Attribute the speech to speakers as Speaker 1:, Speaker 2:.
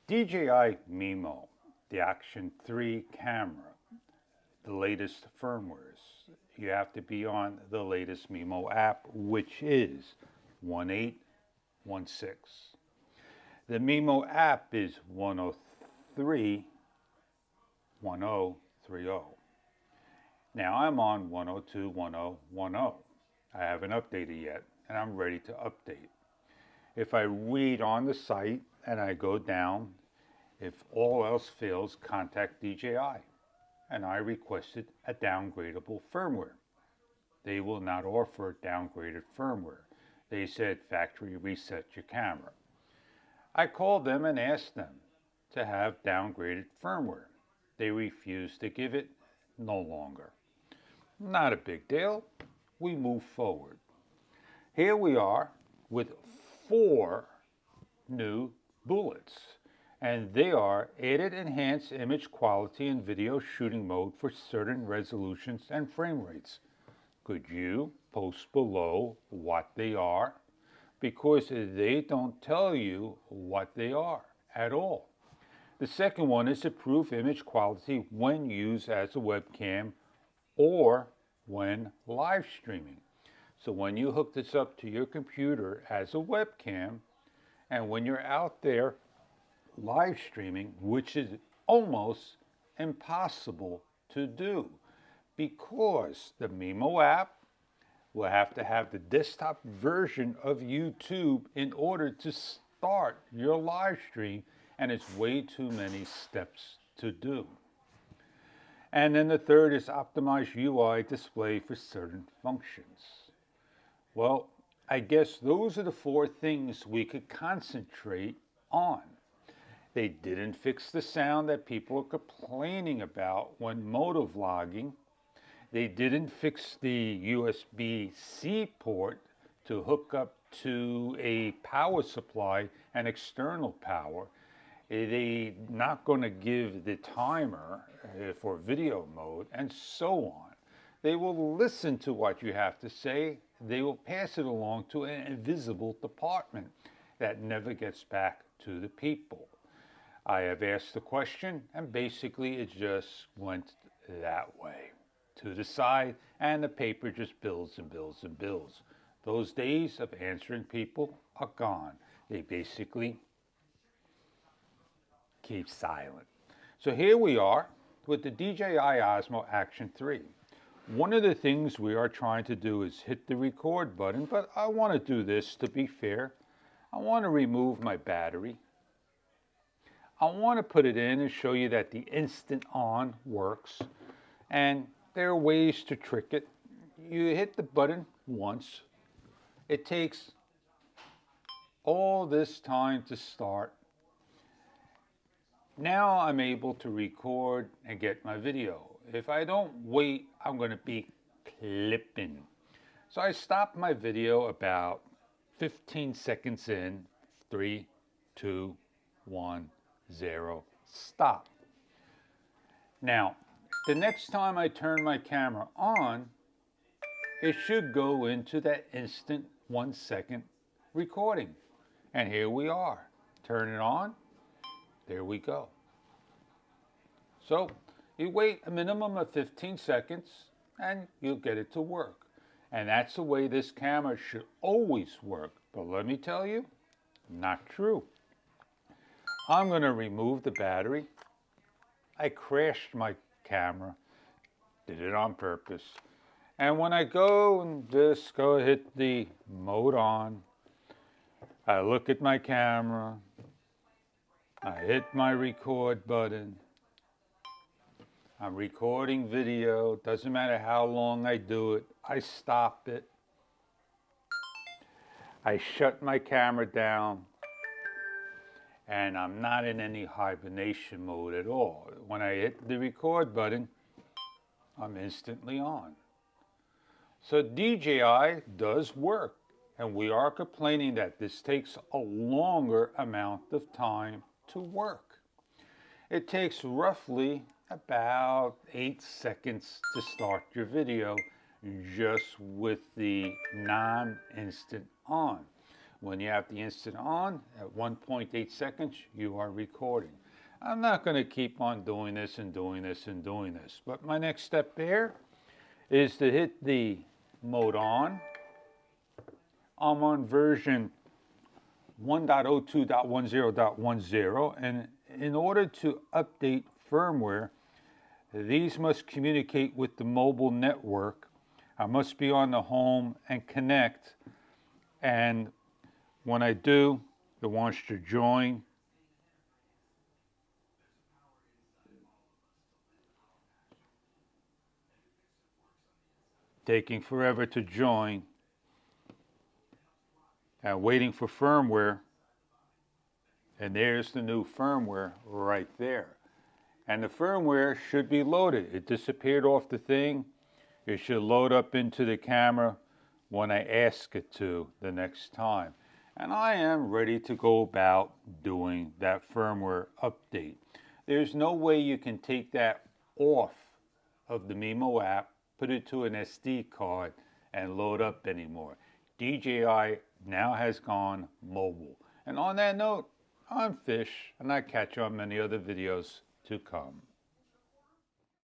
Speaker 1: DJI Mimo, the Action 3 camera, the latest firmwares. You have to be on the latest Mimo app, which is 1816. The Mimo app is 103.1030. Now I'm on 102.10.10. I haven't updated yet, and I'm ready to update. If I read on the site and I go down, if all else fails, contact DJI. And I requested a downgradable firmware. They will not offer downgraded firmware. They said factory reset your camera. I called them and asked them to have downgraded firmware. They refused to give it no longer. Not a big deal. We move forward. Here we are with 4 new bullets, and they are added enhanced image quality and video shooting mode for certain resolutions and frame rates. Could you post below what they are? Because they don't tell you what they are at all. The second one is improved image quality when used as a webcam or when live streaming. So when you hook this up to your computer as a webcam, and when you're out there live streaming, which is almost impossible to do because the Mimo app will have to have the desktop version of YouTube in order to start your live stream, and it's way too many steps to do. And then the third is optimized UI display for certain functions. Well, I guess those are the 4 things we could concentrate on. They didn't fix the sound that people are complaining about when motovlogging. They didn't fix the USB-C port to hook up to a power supply and external power. They're not going to give the timer for video mode, and so on. They will listen to what you have to say. They will pass it along to an invisible department that never gets back to the people. I have asked the question, and basically it just went that way, to the side, and the paper just builds and builds and builds. Those days of answering people are gone. They basically keep silent. So here we are with the DJI Osmo Action 3. One of the things we are trying to do is hit the record button, but I want to do this to be fair. I want to remove my battery. I want to put it in and show you that the instant on works, and there are ways to trick it. You hit the button once. It takes all this time to start. Now I'm able to record and get my video. If I don't wait, I'm going to be clipping. So I stopped my video about 15 seconds in. 3, 2, 1, 0, stop. Now, the next time I turn my camera on, it should go into that instant 1-second recording. And here we are. Turn it on. There we go. So you wait a minimum of 15 seconds and you'll get it to work. And that's the way this camera should always work. But let me tell you, not true. I'm going to remove the battery. I crashed my camera, did it on purpose. And when I go and just go hit the mode on, I look at my camera, I hit my record button. I'm recording video. Doesn't matter how long I do it. I stop it. I shut my camera down. And I'm not in any hibernation mode at all. When I hit the record button, I'm instantly on. So DJI does work. And we are complaining that this takes a longer amount of time to work. It takes roughly about 8 seconds to start your video just with the non-instant on. When you have the instant on, at 1.8 seconds, you are recording. I'm not going to keep on doing this and doing this and doing this, but my next step there is to hit the mode on. I'm on version 1.02.10.10, and in order to update firmware, these must communicate with the mobile network. I must be on the home and connect, and when I do, it wants to join. Taking forever to join and waiting for firmware. And there's the new firmware right there. And the firmware should be loaded. It disappeared off the thing. It should load up into the camera when I ask it to the next time. And I am ready to go about doing that firmware update. There's no way you can take that off of the Mimo app, put it to an SD card, and load up anymore. DJI now has gone mobile. And on that note, I'm Fish, and I catch you on many other videos to come.